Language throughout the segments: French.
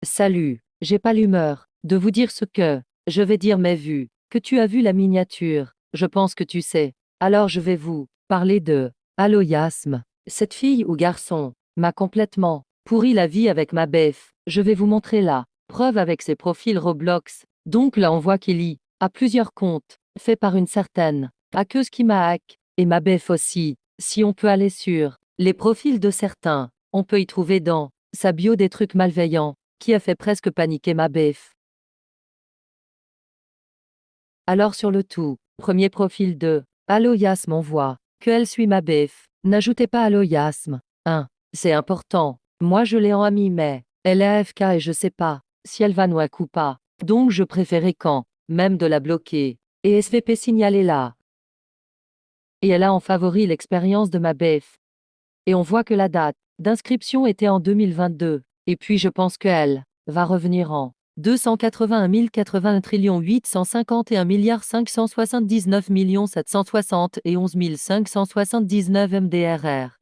Salut, j'ai pas l'humeur de vous dire ce que je vais dire mais vu que tu as vu la miniature, je pense que tu sais. Alors je vais vous parler de Aloyasme. Cette fille ou garçon m'a complètement pourri la vie avec ma bef. Je vais vous montrer la preuve avec ses profils Roblox. Donc là on voit qu'il y a plusieurs comptes faits par une certaine hackeuse qui m'a hack et ma bef aussi. Si on peut aller sur les profils de certains, on peut y trouver dans sa bio des trucs malveillants qui a fait presque paniquer ma bef. Alors sur le tout, premier profil de Aloyasme on voit que elle suit ma bef. N'ajoutez pas Aloyasme. 1. C'est important. Moi je l'ai en ami mais elle est AFK et je sais pas si elle va noack ou pas. Donc je préférais quand même de la bloquer. Et SVP signalé là. Et elle a en favori l'expérience de ma bef. Et on voit que la date d'inscription était en 2022. Et puis je pense qu'elle va revenir en 281 081 851 579 771 579 MDRR.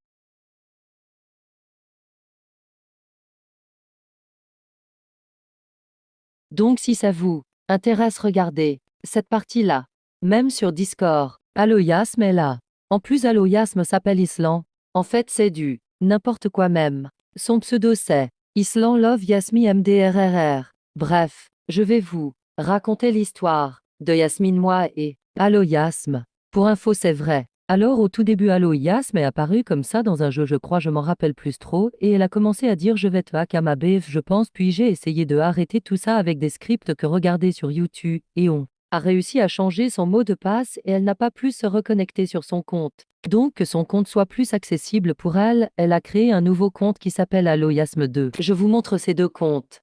Donc si ça vous intéresse, regardez cette partie-là. Même sur Discord, Aloyasme est là. En plus Aloyasme s'appelle Islan. En fait c'est du n'importe quoi même. Son pseudo c'est Islan Love Yasmi MDRRR. Bref, je vais vous raconter l'histoire de Yasmine moi et Aloyasme. Pour info c'est vrai. Alors au tout début Aloyasme est apparu comme ça dans un jeu je crois je m'en rappelle plus trop et elle a commencé à dire je vais te hack à ma bf je pense puis j'ai essayé de arrêter tout ça avec des scripts que regarder sur YouTube et on a réussi à changer son mot de passe et elle n'a pas pu se reconnecter sur son compte. Donc que son compte soit plus accessible pour elle, elle a créé un nouveau compte qui s'appelle Aloyasme 2. Je vous montre ces deux comptes.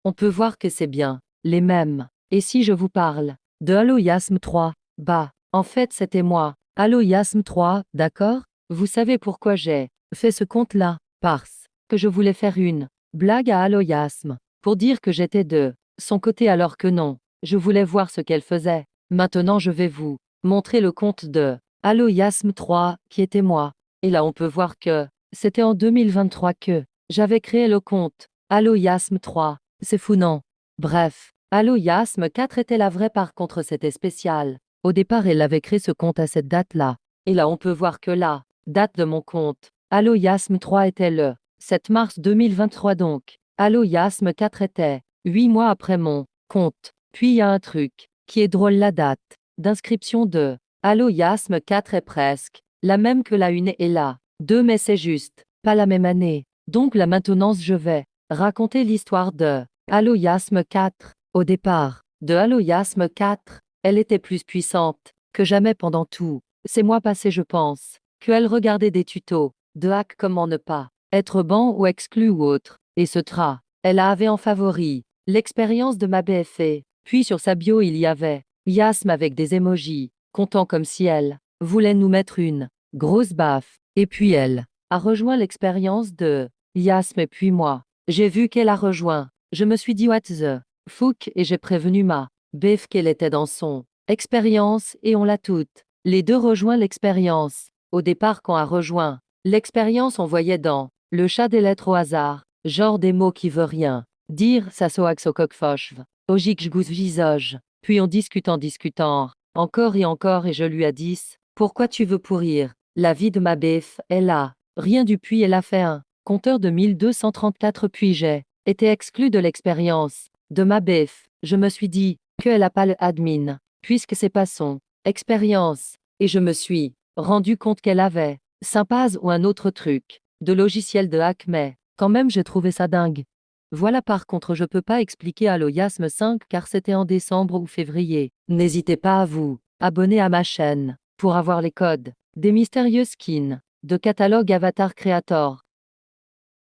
On peut voir que c'est bien les mêmes. Et si je vous parle de Aloyasme 3, bah, en fait c'était moi, Aloyasme 3, d'accord? Vous savez pourquoi j'ai fait ce compte-là? Parce que je voulais faire une blague à Aloyasme, pour dire que j'étais de son côté alors que non, je voulais voir ce qu'elle faisait. Maintenant je vais vous montrer le compte de Aloyasme 3, qui était moi. Et là on peut voir que c'était en 2023 que j'avais créé le compte Aloyasme 3. C'est fou non? Bref, Aloyasme 4 était la vraie par contre c'était spécial. Au départ elle avait créé ce compte à cette date-là. Et là on peut voir que la date de mon compte, Aloyasme 3 était le 7 mars 2023 donc. Aloyasme 4 était 8 mois après mon compte. Puis il y a un truc qui est drôle, la date d'inscription de Aloyasme 4 est presque la même que la 1 et la 2 mais c'est juste pas la même année. Donc là maintenant je vais raconter l'histoire de Aloyasme 4. Au départ de Aloyasme 4, elle était plus puissante que jamais pendant tout. C'est mois passés je pense qu'elle regardait des tutos de hack comment ne pas être ban ou exclu ou autre. Et ce tra, elle avait en favori l'expérience de ma BFA. Puis sur sa bio il y avait Yasme avec des emojis, comptant comme si elle voulait nous mettre une grosse baffe. Et puis elle a rejoint l'expérience de Yasme et puis moi. J'ai vu qu'elle a rejoint. Je me suis dit what the fuck et j'ai prévenu ma bef qu'elle était dans son expérience et on l'a toutes. Les deux rejoint l'expérience. Au départ quand a rejoint l'expérience on voyait dans le chat des lettres au hasard, genre des mots qui veut rien dire, ça soax au coqfochv, ogique j'gousse visage. Puis en discutant, encore et je lui ai dit, pourquoi tu veux pourrir la vie de ma bef, elle a rien du puis elle a fait un compteur de 1234 puis j'ai été exclu de l'expérience de ma bef. Je me suis dit qu'elle a pas le admin, puisque c'est pas son expérience, et je me suis rendu compte qu'elle avait Sympase ou un autre truc de logiciel de hack mais quand même j'ai trouvé ça dingue. Voilà par contre je peux pas expliquer Aloyasme 5 car c'était en décembre ou février. N'hésitez pas à vous abonner à ma chaîne pour avoir les codes des mystérieux skins de catalogue Avatar Creator.